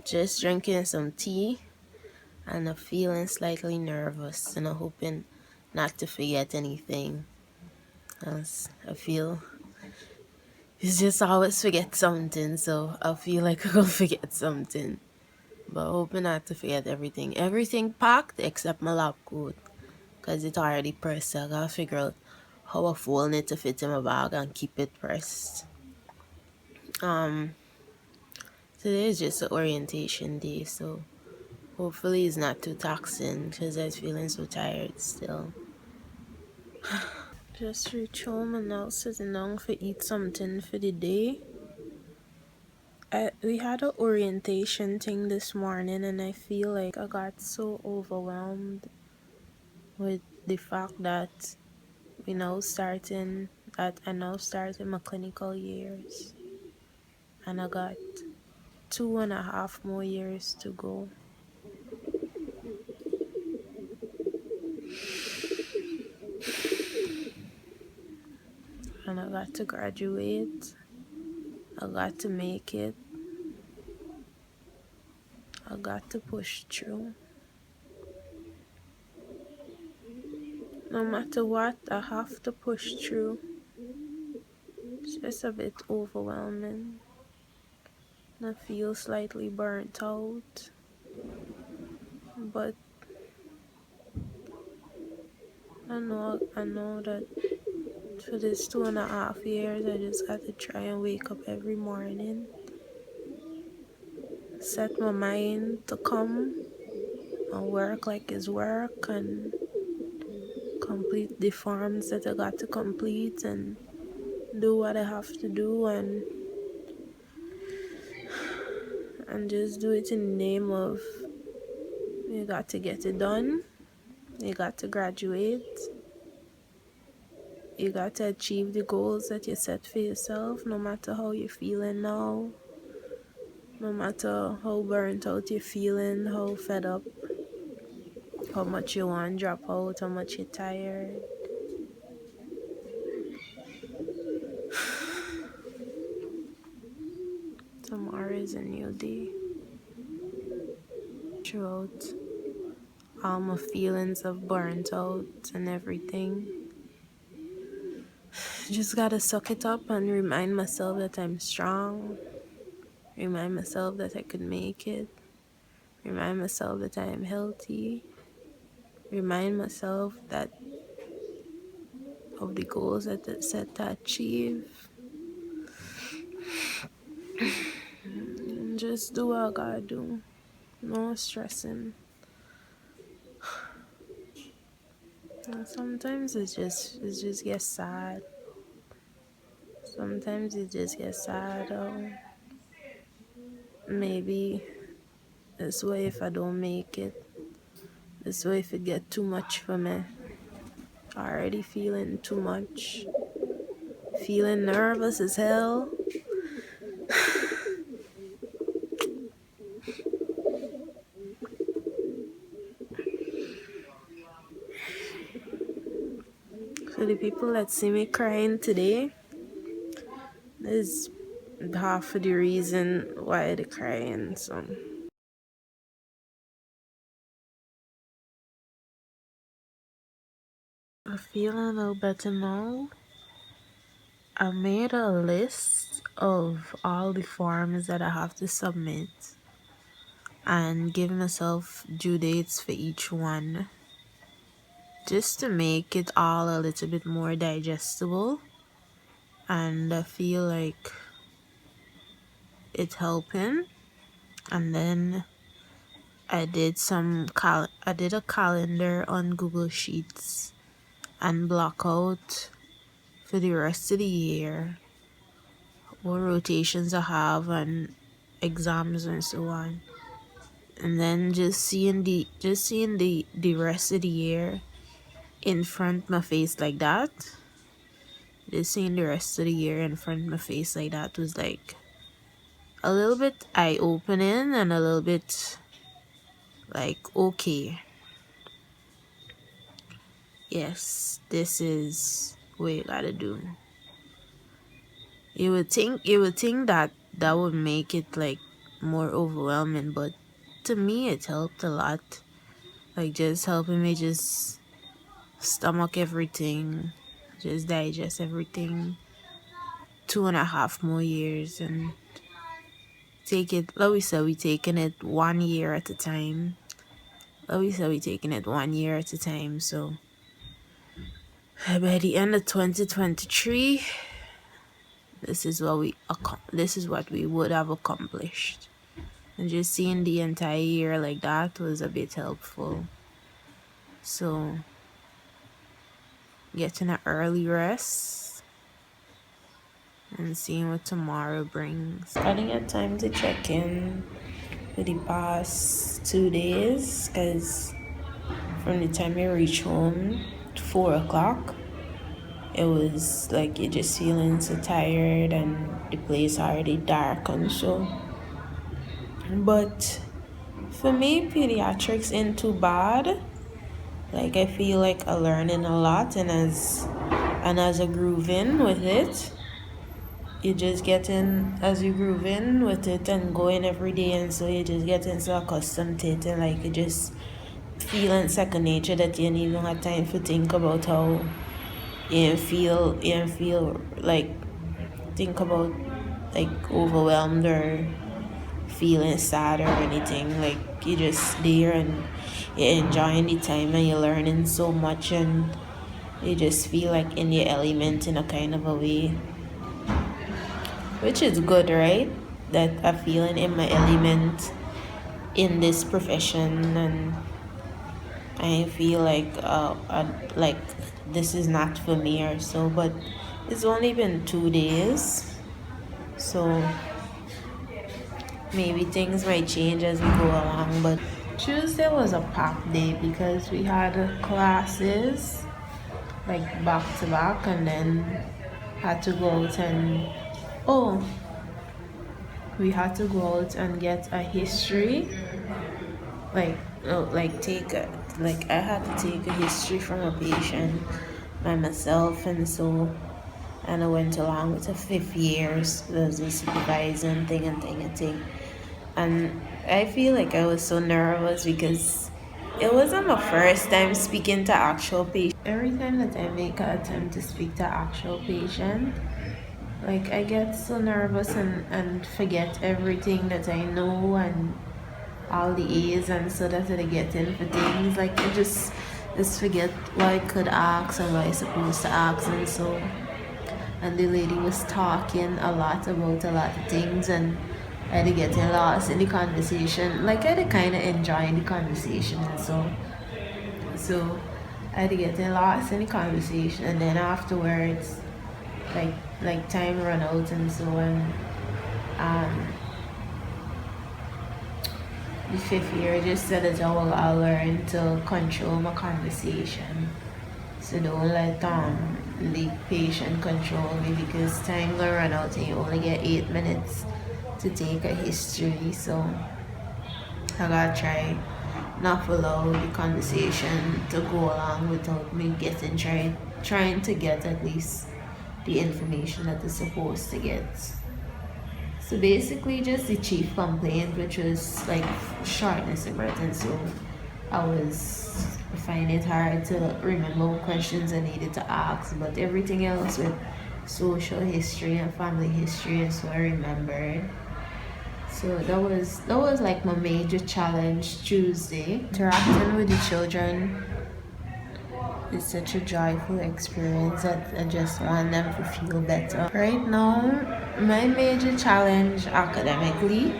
Just drinking some tea and I'm feeling slightly nervous and I'm hoping not to forget anything. As I feel it's just always forget something, so I feel like I'll forget something. But hoping not to forget everything. Everything packed except my lab coat. Because it's already pressed. So I gotta figure out how I fold it to fit in my bag and keep it pressed. Um, Today is just an orientation day, so hopefully it's not too taxing because I was feeling so tired still. Just reach home and now sitting down for eat something for the day. We had an orientation thing this morning and I feel like I got so overwhelmed with the fact that I now starting my clinical years and I got 2.5 more years to go. And I got to graduate. I got to make it. I got to push through. No matter what, I have to push through. It's just a bit overwhelming. I feel slightly burnt out. But I know that for this 2.5 years, I just got to try and wake up every morning. Set my mind to come and work like it's work and complete the forms that I got to complete and do what I have to do and just do it in the name of you got to get it done, you got to graduate, you got to achieve the goals that you set for yourself, no matter how you're feeling now, no matter how burnt out you're feeling, how fed up, how much you want to drop out, how much you're tired. Tomorrow is a new day. Throughout all my feelings of burnt out and everything, just gotta suck it up and remind myself that I'm strong. Remind myself that I could make it. Remind myself that I am healthy. Remind myself that of the goals that I set to achieve. And just do what I gotta do. No stressing. And sometimes it just gets sad. Sometimes it just gets sad. Maybe this way if I don't make it. This way if it get too much for me. Already feeling too much. Feeling nervous as hell. So the people that see me crying today, is half of the reason why they're crying. So I'm feeling a little better now. I made a list of all the forms that I have to submit and give myself due dates for each one just to make it all a little bit more digestible, and I feel like it's helping. And then I did a calendar on Google Sheets and block out for the rest of the year what rotations I have and exams and so on. And then just seeing the rest of the year in front of my face like that. Just seeing the rest of the year in front of my face like that was like a little bit eye opening and a little bit like, okay, yes, this is what you gotta do. You would think that would make it like more overwhelming, but to me it helped a lot. Like just helping me just stomach everything, just digest everything. 2.5 more years and take it. Like we said, we taking it 1 year at a time. So by the end of 2023, this is what we would have accomplished. And just seeing the entire year like that was a bit helpful. So getting an early rest and seeing what tomorrow brings. I didn't get time to check in for the past 2 days because from the time I reached home, 4 o'clock, it was like you're just feeling so tired and the place already dark and so. But for me, pediatrics ain't too bad. Like I feel like I'm learning a lot, and as I groove in with it, you just getting as you groove in with it and going every day, and so you just getting so accustomed to it, and like you just feeling second nature that you don't even have time to think about how you feel like think about like overwhelmed or feeling sad or anything. Like you just there and you're enjoying the time and you're learning so much, and you just feel like in your element in a kind of a way, which is good, right? That I'm feeling in my element in this profession, and I feel like this is not for me or so. But it's only been 2 days, so maybe things might change as we go along. But Tuesday was a packed day because we had classes like back to back, and then had to go out and oh we had to go out and get a history, like I had to take a history from a patient by myself, and so and I went along with a fifth years. There's a supervising thing. And I feel like I was so nervous because it wasn't my first time speaking to actual patients. Every time that I make an attempt to speak to actual patient, like I get so nervous and forget everything that I know and all the A's, and so that I get in for things. Like I just forget what I could ask and what I supposed to ask, and so and the lady was talking a lot about a lot of things, and I had getting lost in the conversation. Like I had kind of enjoying the conversation, and so I had getting lost in the conversation, and then afterwards, like time run out, and so um the fifth year just said that I'll learn to control my conversation. So don't let the patient control me, because time gonna run out and you only get 8 minutes to take a history. So I gotta try not to allow the conversation to go along without me trying to get at least the information that is supposed to get. So basically just the chief complaint, which was like shortness of breath, and so I was finding it hard to remember what questions I needed to ask, but everything else with social history and family history is what I remembered. So that was like my major challenge Tuesday. Interacting with the children is such a joyful experience that I just want them to feel better. Right now, my major challenge academically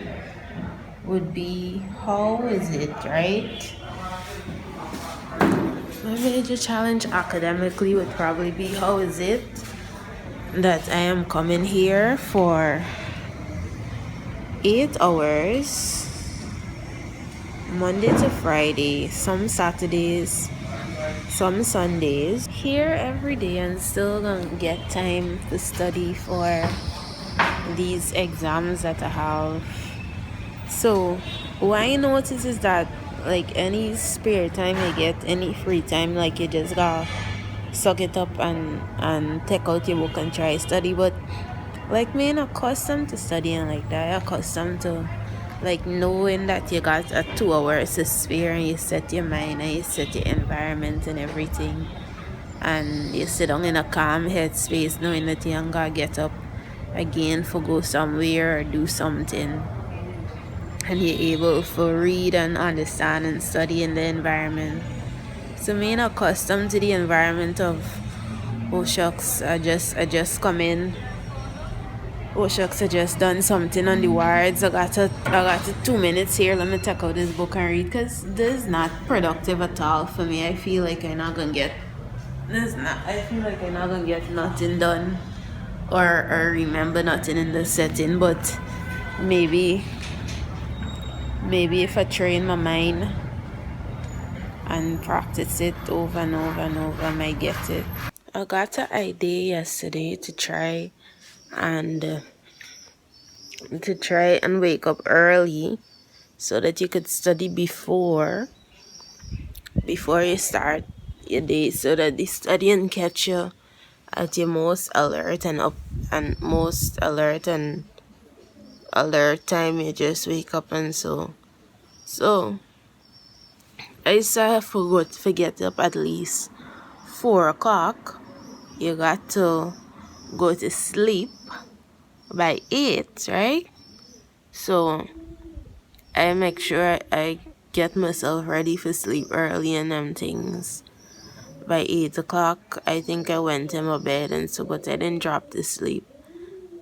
would be how is it, right? My major challenge academically would probably be how is it that I am coming here for 8 hours Monday to Friday, some Saturdays, some Sundays, here every day, and still gonna get time to study for these exams that I have. So what I notice is that like any spare time I get, any free time, like you just gotta suck it up and take out your book and try study. But like me, I'm accustomed to studying like that. I'm accustomed to Like knowing that you got a 2 hours to spare and you set your mind and you set your environment and everything, and you sit down in a calm headspace knowing that you ain't gonna get up again for go somewhere or do something, and you're able to read and understand and study in the environment. So being accustomed to the environment of, oh shucks, I just come in. Oh shucks, I just done something on the wards. I got 2 minutes here. Let me take out this book and read, cause this is not productive at all for me. I feel like I'm not gonna get this. Not. I feel like I'm not gonna get nothing done, or remember nothing in the setting. But maybe if I train my mind and practice it over and over and over, I might get it. I got an idea yesterday to try and wake up early so that you could study before you start your day, so that the studying catch you at your most alert and up and most alert time. You just wake up, and so I used to have to get up at least 4 o'clock. You got to go to sleep by 8, right? So I make sure I get myself ready for sleep early and them things. By 8 o'clock, I think I went in my bed, and so, but I didn't drop to sleep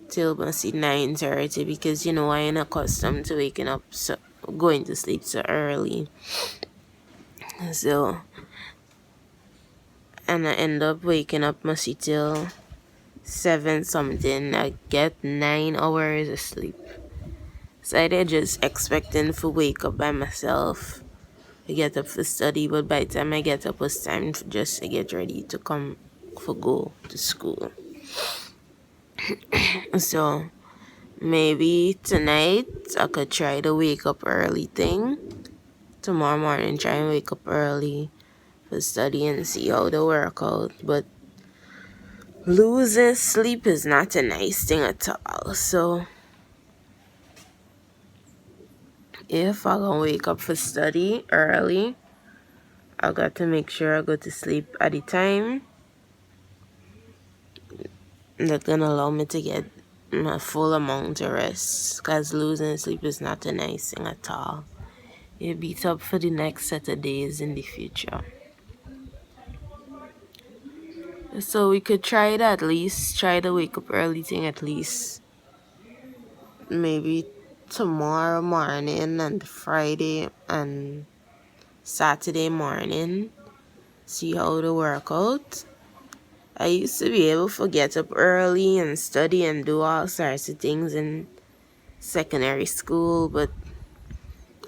till mostly 9:30, because I ain't accustomed to waking up going to sleep so early. So, and I end up waking up mostly till 7 something. I get 9 hours of sleep. So I did just expecting to wake up by myself. I get up for study, but by the time I get up, it's time just to get ready to come for go to school. So maybe tonight I could try to wake up early thing. Tomorrow morning, try and wake up early for study and see how they work out. But losing sleep is not a nice thing at all. So if I gonna wake up for study early, I got to make sure I go to sleep at the time that's gonna allow me to get my full amount of rest. Cause losing sleep is not a nice thing at all. You beat up for the next set of days in the future. So we could try to wake up early thing at least maybe tomorrow morning and Friday and Saturday morning. See how to work out. I used to be able to get up early and study and do all sorts of things in secondary school, but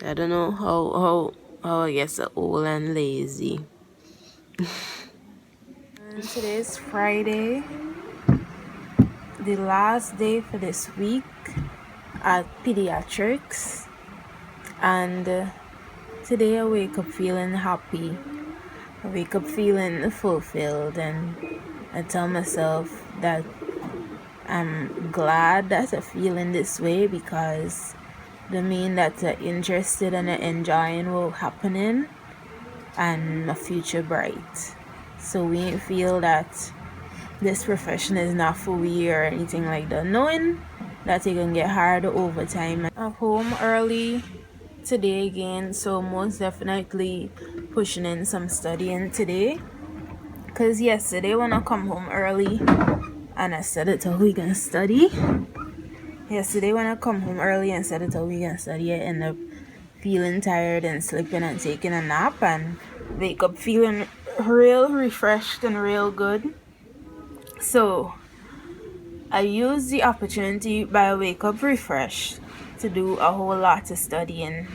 I don't know how I get so old and lazy. And today's Friday, the last day for this week at pediatrics, and today I wake up feeling happy. I wake up feeling fulfilled, and I tell myself that I'm glad that I'm feeling this way, because the mean that I'm interested and enjoying what happening and my future bright. So we ain't feel that this profession is not for we or anything like that. Knowing that it can get harder over time. I'm home early today again, so most definitely pushing in some studying today. Cause yesterday when I come home early and I said it, we gonna study. Yesterday when I come home early and said it, we gonna study, I end up feeling tired and sleeping and taking a nap, and wake up feeling real refreshed and real good. So I used the opportunity by wake up refreshed to do a whole lot of studying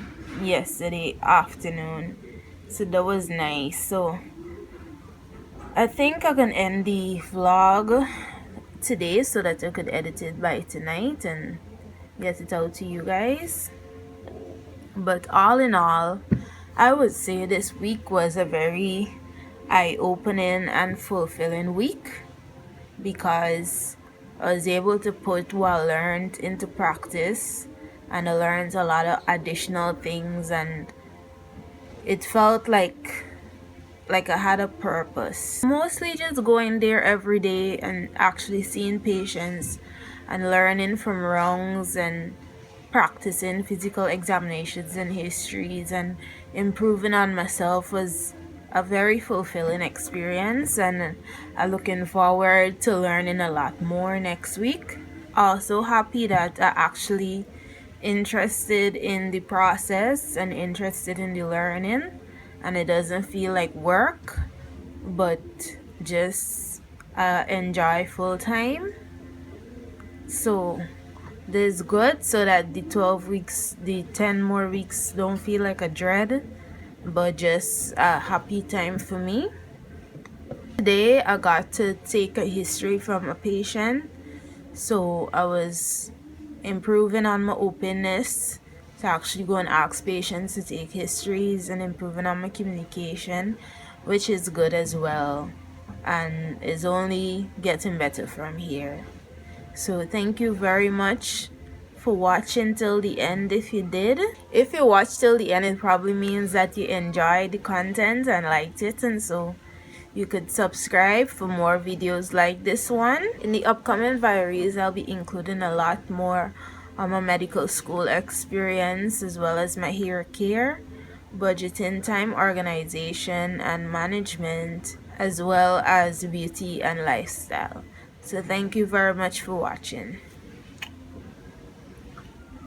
yesterday afternoon. So that was nice. So I think I can end the vlog today so that I could edit it by tonight and get it out to you guys. But all in all, I would say this week was a very eye-opening and fulfilling week, because I was able to put what I learned into practice and I learned a lot of additional things, and it felt like I had a purpose. Mostly just going there every day and actually seeing patients and learning from wrongs and practicing physical examinations and histories and improving on myself was a very fulfilling experience, and I'm looking forward to learning a lot more next week. Also happy that I actually interested in the process and interested in the learning, and it doesn't feel like work but just enjoy full time. So this is good, so that the 12 weeks, the 10 more weeks don't feel like a dread but just a happy time for me. Today I got to take a history from a patient, so I was improving on my openness to actually go and ask patients to take histories and improving on my communication, which is good as well and is only getting better from here. So thank you very much for watching till the end. If you did, if you watched till the end, it probably means that you enjoyed the content and liked it, and so you could subscribe for more videos like this one. In the upcoming Viaries, I'll be including a lot more on my medical school experience, as well as my hair care, budgeting, time organization and management, as well as beauty and lifestyle. So thank you very much for watching.